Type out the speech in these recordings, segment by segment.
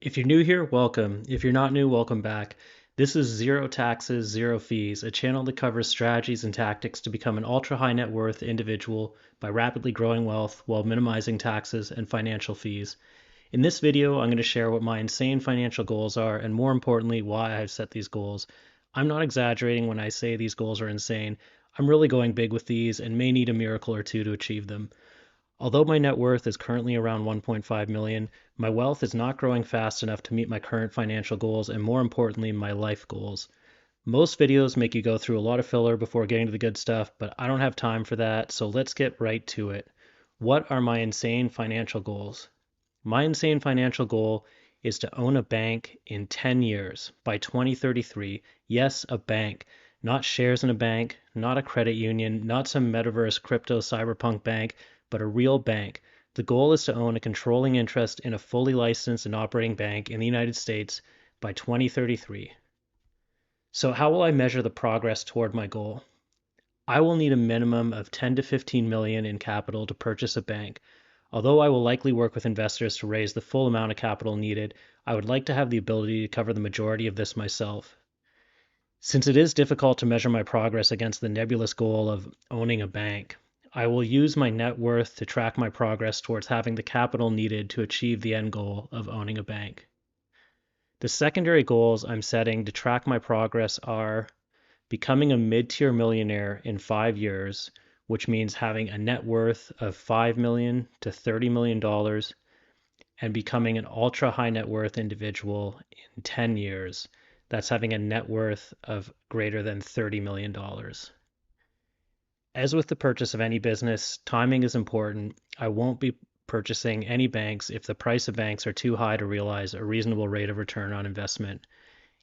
If you're new here, welcome. If you're not new, welcome back. This is Zero Taxes, Zero Fees, a channel that covers strategies and tactics to become an ultra high net worth individual by rapidly growing wealth while minimizing taxes and financial fees. In this video, I'm going to share what my insane financial goals are and more importantly, why I've set these goals. I'm not exaggerating when I say these goals are insane. I'm really going big with these and may need a miracle or two to achieve them. Although my net worth is currently around 1.5 million, my wealth is not growing fast enough to meet my current financial goals and more importantly, my life goals. Most videos make you go through a lot of filler before getting to the good stuff, but I don't have time for that, so let's get right to it. What are my insane financial goals? My insane financial goal is to own a bank in 10 years by 2033. Yes, a bank, not shares in a bank, not a credit union, not some metaverse crypto cyberpunk bank, but a real bank. The goal is to own a controlling interest in a fully licensed and operating bank in the United States by 2033. So, how will I measure the progress toward my goal? I will need a minimum of 10 to 15 million in capital to purchase a bank. Although I will likely work with investors to raise the full amount of capital needed, I would like to have the ability to cover the majority of this myself. Since it is difficult to measure my progress against the nebulous goal of owning a bank, I will use my net worth to track my progress towards having the capital needed to achieve the end goal of owning a bank. The secondary goals I'm setting to track my progress are becoming a mid-tier millionaire in 5 years, which means having a net worth of $5 million to $30 million, and becoming an ultra high net worth individual in 10 years. That's having a net worth of greater than $30 million. As with the purchase of any business, timing is important. I won't be purchasing any banks if the price of banks are too high to realize a reasonable rate of return on investment.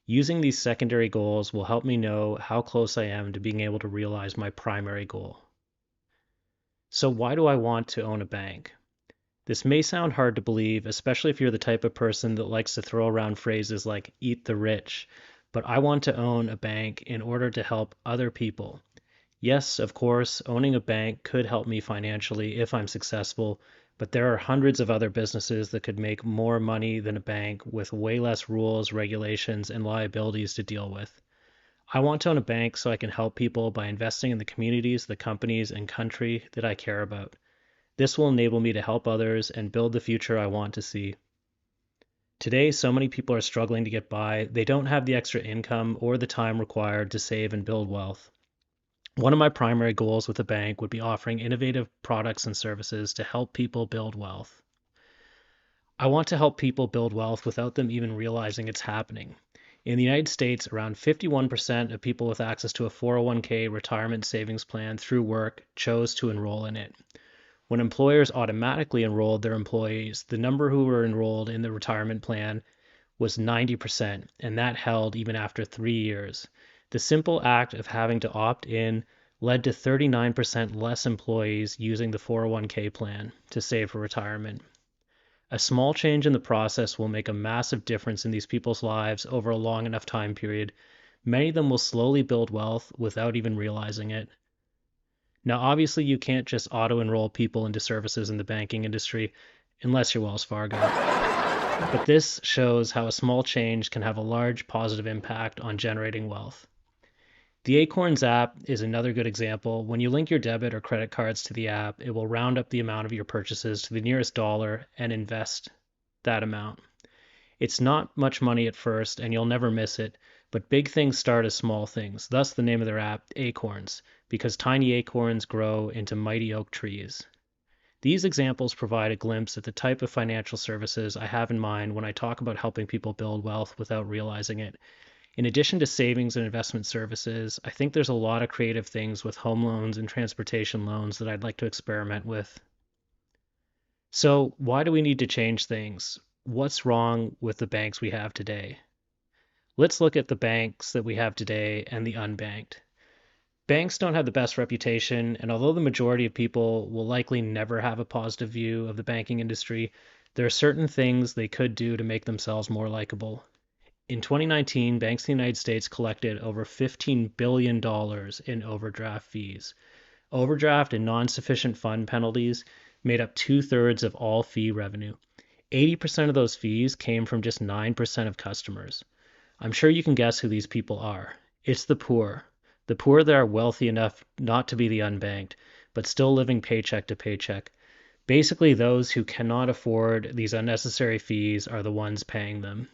Using these secondary goals will help me know how close I am to being able to realize my primary goal. So why do I want to own a bank? This may sound hard to believe, especially if you're the type of person that likes to throw around phrases like eat the rich, but I want to own a bank in order to help other people. Yes, of course, owning a bank could help me financially if I'm successful, but there are hundreds of other businesses that could make more money than a bank with way less rules, regulations, and liabilities to deal with. I want to own a bank so I can help people by investing in the communities, the companies, and country that I care about. This will enable me to help others and build the future I want to see. Today, so many people are struggling to get by. They don't have the extra income or the time required to save and build wealth. One of my primary goals with a bank would be offering innovative products and services to help people build wealth. I want to help people build wealth without them even realizing it's happening. In the United States, around 51% of people with access to a 401k retirement savings plan through work chose to enroll in it. When employers automatically enrolled their employees, the number who were enrolled in the retirement plan was 90%, and that held even after 3 years. The simple act of having to opt in led to 39% less employees using the 401k plan to save for retirement. A small change in the process will make a massive difference in these people's lives over a long enough time period. Many of them will slowly build wealth without even realizing it. Now, obviously, you can't just auto-enroll people into services in the banking industry unless you're Wells Fargo. But this shows how a small change can have a large positive impact on generating wealth. The Acorns app is another good example. When you link your debit or credit cards to the app, it will round up the amount of your purchases to the nearest dollar and invest that amount. It's not much money at first, and you'll never miss it, but big things start as small things. Thus the name of their app, Acorns, because tiny acorns grow into mighty oak trees. These examples provide a glimpse at the type of financial services I have in mind when I talk about helping people build wealth without realizing it. In addition to savings and investment services, I think there's a lot of creative things with home loans and transportation loans that I'd like to experiment with. So, why do we need to change things? What's wrong with the banks we have today? Let's look at the banks that we have today and the unbanked. Banks don't have the best reputation, and although the majority of people will likely never have a positive view of the banking industry, there are certain things they could do to make themselves more likable. In 2019, banks in the United States collected over $15 billion in overdraft fees. Overdraft and non-sufficient fund penalties made up 2/3 of all fee revenue. 80% of those fees came from just 9% of customers. I'm sure you can guess who these people are. It's the poor. The poor that are wealthy enough not to be the unbanked, but still living paycheck to paycheck. Basically, those who cannot afford these unnecessary fees are the ones paying them.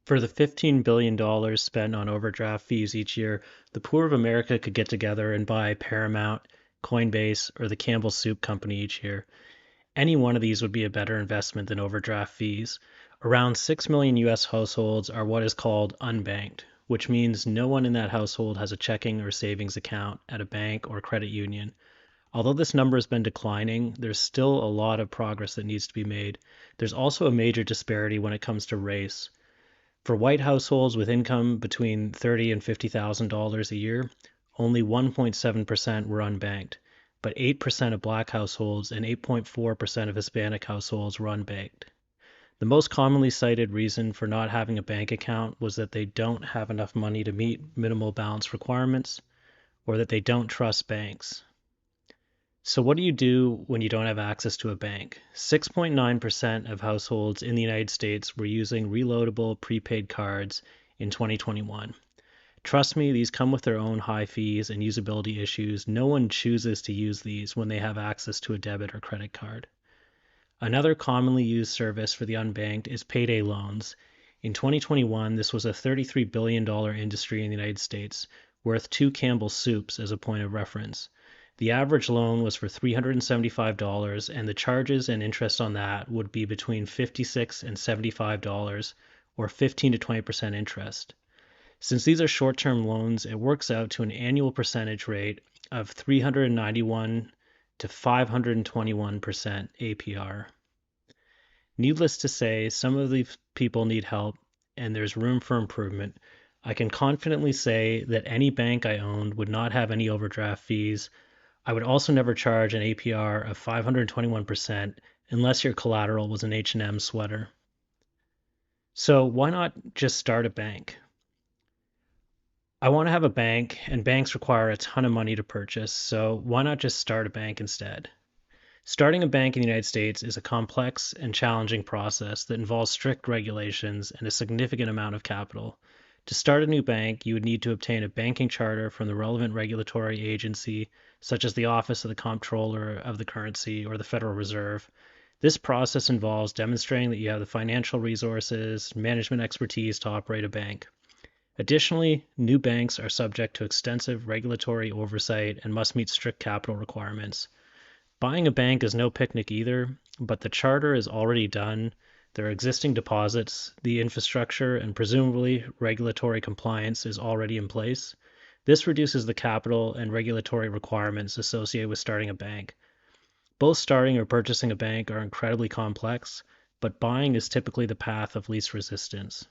For the $15 billion spent on overdraft fees each year, the poor of America could get together and buy Paramount, Coinbase, or the Campbell Soup Company each year. Any one of these would be a better investment than overdraft fees. Around 6 million US households are what is called unbanked, which means no one in that household has a checking or savings account at a bank or credit union. Although this number has been declining, there's still a lot of progress that needs to be made. There's also a major disparity when it comes to race. For white households with income between $30,000 and $50,000 a year, only 1.7% were unbanked, but 8% of black households and 8.4% of Hispanic households were unbanked. The most commonly cited reason for not having a bank account was that they don't have enough money to meet minimal balance requirements or that they don't trust banks. So what do you do when you don't have access to a bank? 6.9% of households in the United States were using reloadable prepaid cards in 2021. Trust me, these come with their own high fees and usability issues. No one chooses to use these when they have access to a debit or credit card. Another commonly used service for the unbanked is payday loans. In 2021, this was a $33 billion industry in the United States, worth 2 Campbell Soups as a point of reference. The average loan was for $375, and the charges and interest on that would be between $56 and $75, or 15 to 20% interest. Since these are short-term loans, it works out to an annual percentage rate of 391 to 521% APR. Needless to say, some of these people need help, and there's room for improvement. I can confidently say that any bank I owned would not have any overdraft fees. I would also never charge an APR of 521% unless your collateral was an H&M sweater. So why not just start a bank? I want to have a bank, and banks require a ton of money to purchase, so why not just start a bank instead? Starting a bank in the United States is a complex and challenging process that involves strict regulations and a significant amount of capital. To start a new bank, you would need to obtain a banking charter from the relevant regulatory agency, such as the Office of the Comptroller of the Currency or the Federal Reserve. This process involves demonstrating that you have the financial resources, management expertise to operate a bank. Additionally, new banks are subject to extensive regulatory oversight and must meet strict capital requirements. Buying a bank is no picnic either, but the charter is already done. There are existing deposits, the infrastructure, and presumably regulatory compliance is already in place. This reduces the capital and regulatory requirements associated with starting a bank. Both starting or purchasing a bank are incredibly complex, but buying is typically the path of least resistance.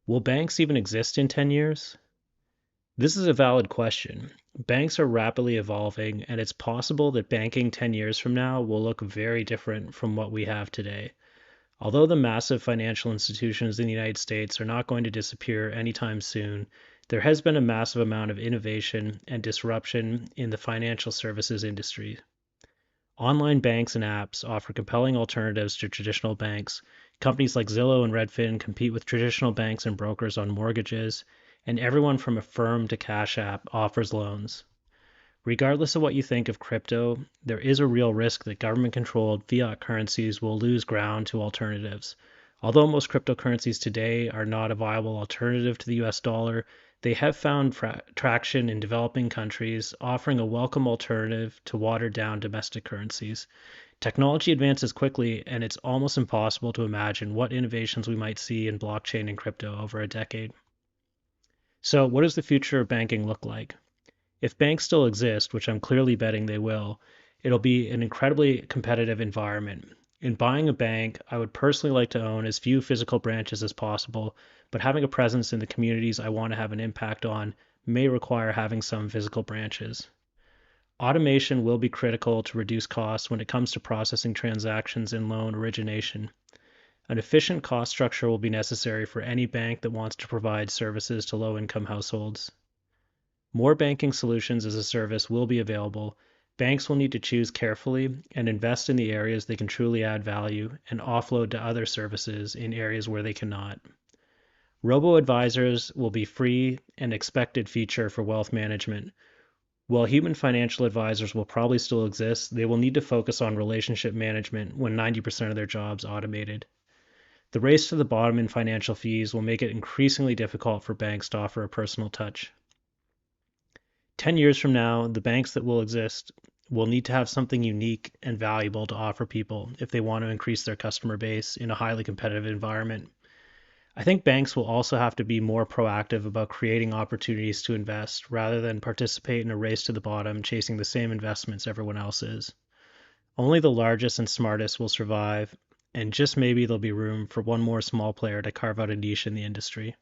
Will banks even exist in 10 years? This is a valid question. Banks are rapidly evolving, and it's possible that banking 10 years from now will look very different from what we have today. Although the massive financial institutions in the United States are not going to disappear anytime soon, there has been a massive amount of innovation and disruption in the financial services industry. Online banks and apps offer compelling alternatives to traditional banks. Companies like Zillow and Redfin compete with traditional banks and brokers on mortgages, and everyone from Affirm to Cash App offers loans. Regardless of what you think of crypto, there is a real risk that government-controlled fiat currencies will lose ground to alternatives. Although most cryptocurrencies today are not a viable alternative to the US dollar, they have found traction in developing countries, offering a welcome alternative to watered-down domestic currencies. Technology advances quickly, and it's almost impossible to imagine what innovations we might see in blockchain and crypto over a decade. So, what does the future of banking look like? If banks still exist, which I'm clearly betting they will, it'll be an incredibly competitive environment. In buying a bank, I would personally like to own as few physical branches as possible, but having a presence in the communities I want to have an impact on may require having some physical branches. Automation will be critical to reduce costs when it comes to processing transactions and loan origination. An efficient cost structure will be necessary for any bank that wants to provide services to low-income households. More banking solutions as a service will be available. Banks will need to choose carefully and invest in the areas they can truly add value and offload to other services in areas where they cannot. Robo-advisors will be free and expected feature for wealth management. While human financial advisors will probably still exist, they will need to focus on relationship management when 90% of their jobs automated. The race to the bottom in financial fees will make it increasingly difficult for banks to offer a personal touch. 10 years from now, the banks that will exist will need to have something unique and valuable to offer people if they want to increase their customer base in a highly competitive environment. I think banks will also have to be more proactive about creating opportunities to invest rather than participate in a race to the bottom chasing the same investments everyone else is. Only the largest and smartest will survive, and just maybe there'll be room for one more small player to carve out a niche in the industry.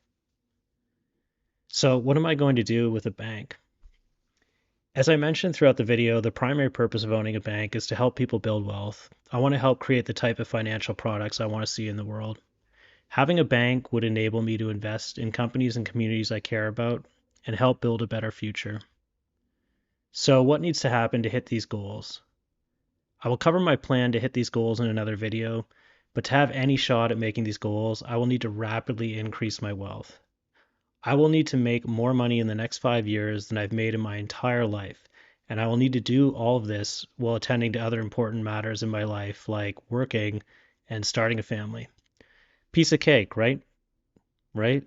So, what am I going to do with a bank? As I mentioned throughout the video, the primary purpose of owning a bank is to help people build wealth. I want to help create the type of financial products I want to see in the world. Having a bank would enable me to invest in companies and communities I care about and help build a better future. So, what needs to happen to hit these goals? I will cover my plan to hit these goals in another video, but to have any shot at making these goals, I will need to rapidly increase my wealth. I will need to make more money in the next 5 years than I've made in my entire life, and I will need to do all of this while attending to other important matters in my life, like working and starting a family. Piece of cake, right? Right?